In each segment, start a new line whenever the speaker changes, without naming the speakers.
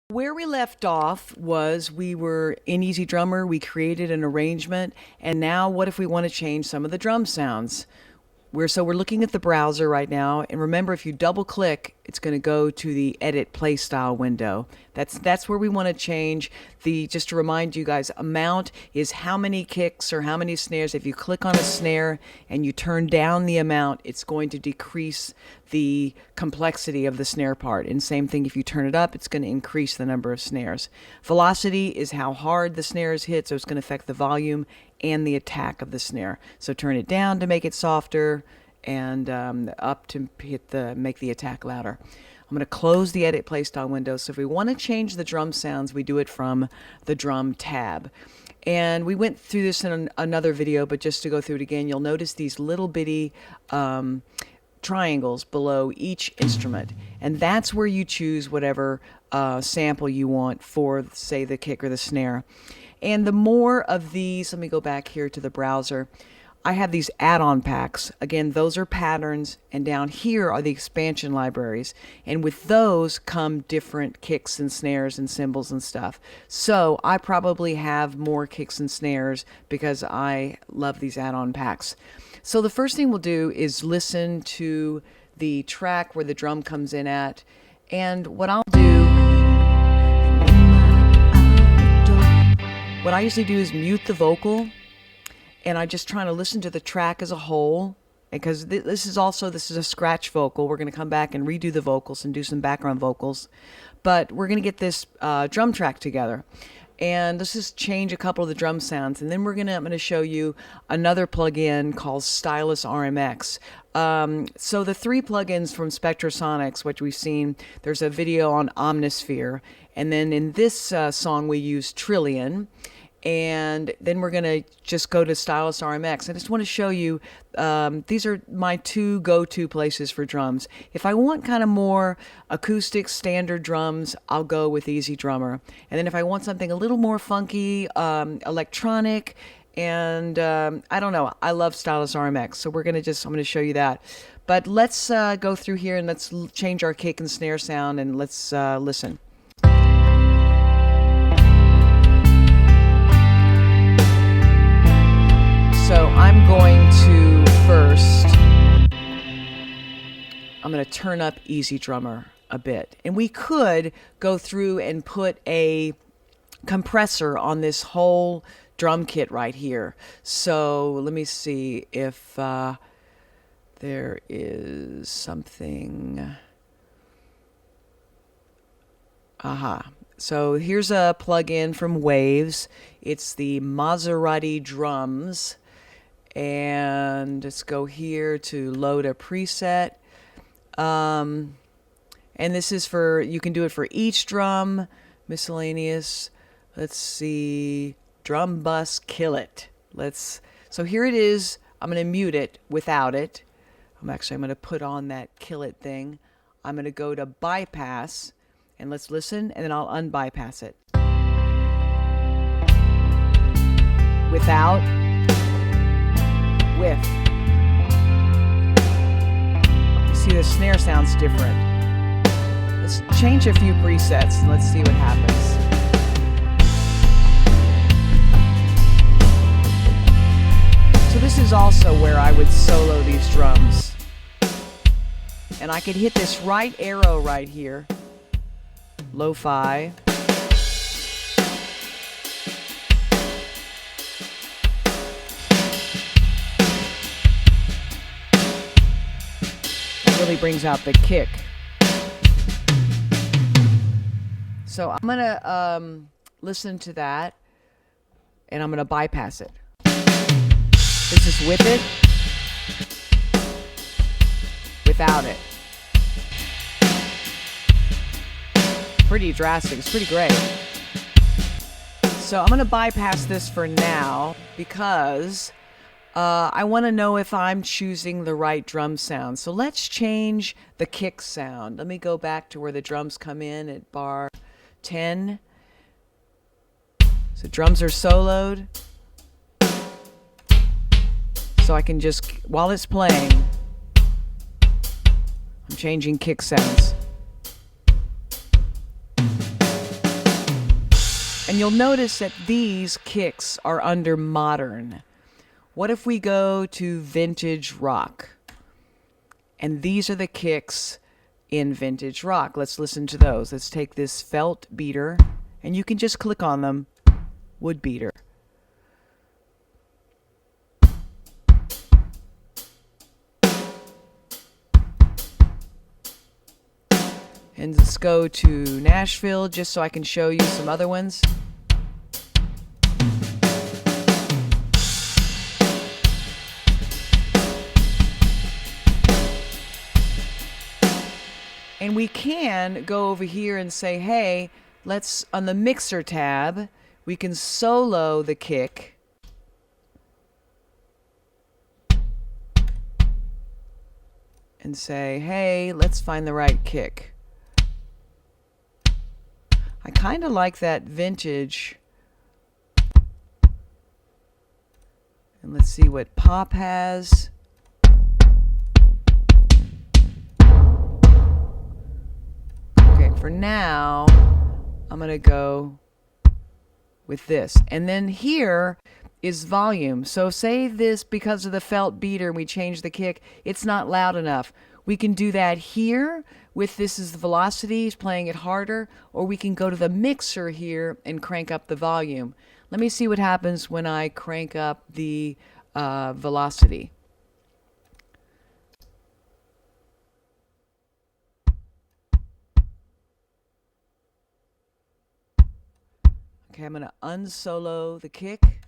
Where we left off was we were in Easy Drummer, we created an arrangement, and now what if we want to change some of the drum sounds? We're looking at the browser right now, and remember, if you double click, it's going to go to the Edit Playstyle window. That's where we want to change the. Just to remind you guys, amount is how many kicks or how many snares. If you click on a snare and you turn down the amount, it's going to decrease the complexity of the snare part. And same thing, if you turn it up, it's going to increase the number of snares. Velocity is how hard the snare is hit, so it's going to affect the volume and the attack of the snare. So turn it down to make it softer, and up to make the attack louder. I'm going to close the Edit Playstyle window. So if we want to change the drum sounds, we do it from the Drum tab. And we went through this in another video, but just to go through it again, you'll notice these little bitty triangles below each instrument, and that's where you choose whatever sample you want for, say, the kick or the snare. And the more of these, let me go back here to the browser. I have these add-on packs. Again, those are patterns, and down here are the expansion libraries. And with those come different kicks and snares and cymbals and stuff. So I probably have more kicks and snares because I love these add-on packs. So the first thing we'll do is listen to the track where the drum comes in at. And what I'll do, what I usually do is mute the vocal, and I just try to listen to the track as a whole, because this is a scratch vocal. We're going to come back and redo the vocals and do some background vocals, but we're going to get this drum track together. And let's just change a couple of the drum sounds, and then I'm going to show you another plugin called Stylus RMX. So the three plugins from Spectrasonics, which we've seen, there's a video on Omnisphere, and then in this song we use Trillion. And then we're going to just go to Stylus RMX. I just want to show you, these are my two go-to places for drums. If I want kind of more acoustic standard drums, I'll go with Easy Drummer. And then if I want something a little more funky, electronic, and I don't know, I love Stylus RMX. So I'm going to show you that. But let's go through here and let's change our kick and snare sound, and let's listen. So I'm going to first, I'm going to turn up Easy Drummer a bit. And we could go through and put a compressor on this whole drum kit right here. So let me see if there is something. Aha. So here's a plugin from Waves. It's the Maserati Drums. And let's go here to load a preset. And this is for, you can do it for each drum, miscellaneous. Let's see, drum bus, kill it. So here it is. I'm going to mute it without it. I'm going to put on that kill it thing. I'm going to go to bypass, and let's listen, and then I'll unbypass it. Without. With. You see the snare sounds different. Let's change a few presets and let's see what happens. So this is also where I would solo these drums. And I could hit this right arrow right here. Lo-fi. Really brings out the kick. So I'm going to listen to that, and I'm going to bypass it. This is with it, without it. Pretty drastic. It's pretty great. So I'm going to bypass this for now because I want to know if I'm choosing the right drum sound. So let's change the kick sound. Let me go back to where the drums come in at bar 10. So drums are soloed. So I can just, while it's playing, I'm changing kick sounds. And you'll notice that these kicks are under modern. What if we go to vintage rock? And these are the kicks in vintage rock. Let's listen to those. Let's take this felt beater, and you can just click on them. Wood beater. And let's go to Nashville just so I can show you some other ones. And we can go over here and say, hey, let's, on the mixer tab, we can solo the kick. And say, hey, let's find the right kick. I kind of like that vintage. And let's see what Pop has. Okay, for now, I'm going to go with this. And then here is volume. So say this, because of the felt beater, we change the kick, it's not loud enough. We can do that here with this is the velocity, playing it harder, or we can go to the mixer here and crank up the volume. Let me see what happens when I crank up the velocity. Okay, I'm going to unsolo the kick.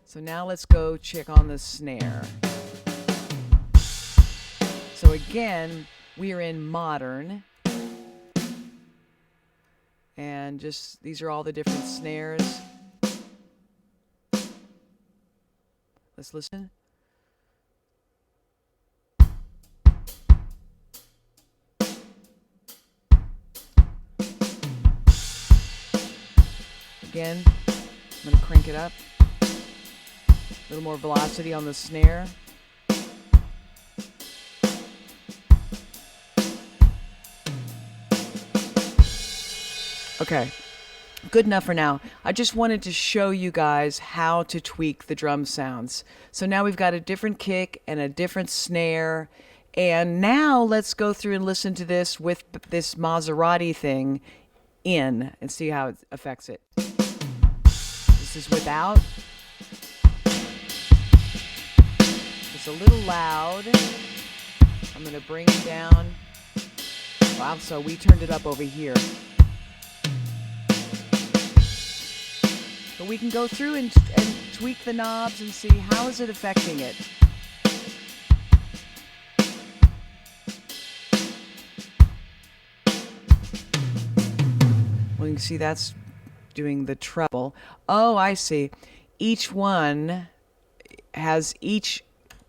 So now let's go check on the snare. So again, we are in modern. And just, these are all the different snares. Let's listen. Again, I'm going to crank it up. A little more velocity on the snare. Okay, good enough for now. I just wanted to show you guys how to tweak the drum sounds. So now we've got a different kick and a different snare. And now let's go through and listen to this with this Maserati thing in and see how it affects it. This is without. It's a little loud. I'm going to bring it down. Wow, so we turned it up over here. But we can go through and tweak the knobs and see how is it affecting it. Well, you can see that's doing the treble. Oh, I see. Each one has each,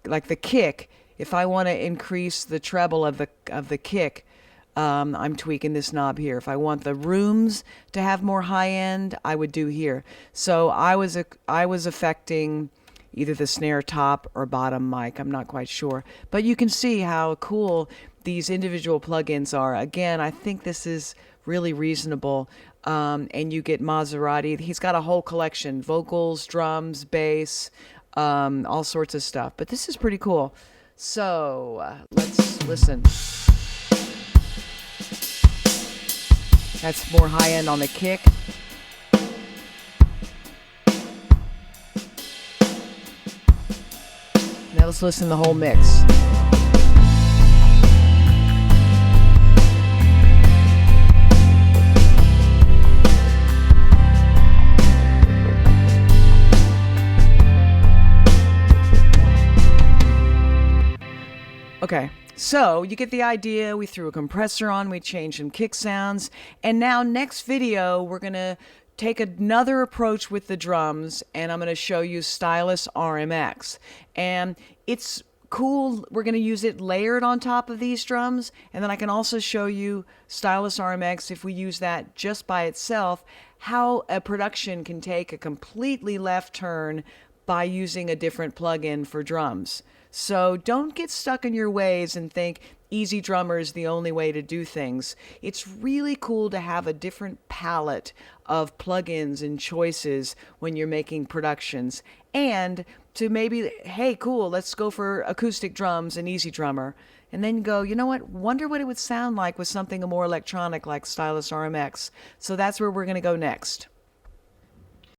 like the kick. If I want to increase the treble of the kick, I'm tweaking this knob here. If I want the rooms to have more high end, I would do here. So I was affecting either the snare top or bottom mic. I'm not quite sure. But you can see how cool these individual plugins are. Again, I think this is really reasonable. And you get Maserati. He's got a whole collection. Vocals, drums, bass, all sorts of stuff. But this is pretty cool. So let's listen. That's more high end on the kick. Now let's listen to the whole mix. Okay, so you get the idea. We threw a compressor on, we changed some kick sounds, and now next video we're going to take another approach with the drums, and I'm going to show you Stylus RMX. And it's cool. We're going to use it layered on top of these drums, and then I can also show you Stylus RMX, if we use that just by itself, how a production can take a completely left turn by using a different plugin for drums. So don't get stuck in your ways and think easy drummer is the only way to do things. It's really cool to have a different palette of plugins and choices when you're making productions. And to maybe, hey, cool, let's go for acoustic drums and easy drummer. And then go, you know what? Wonder what it would sound like with something more electronic like Stylus RMX. So that's where we're going to go next.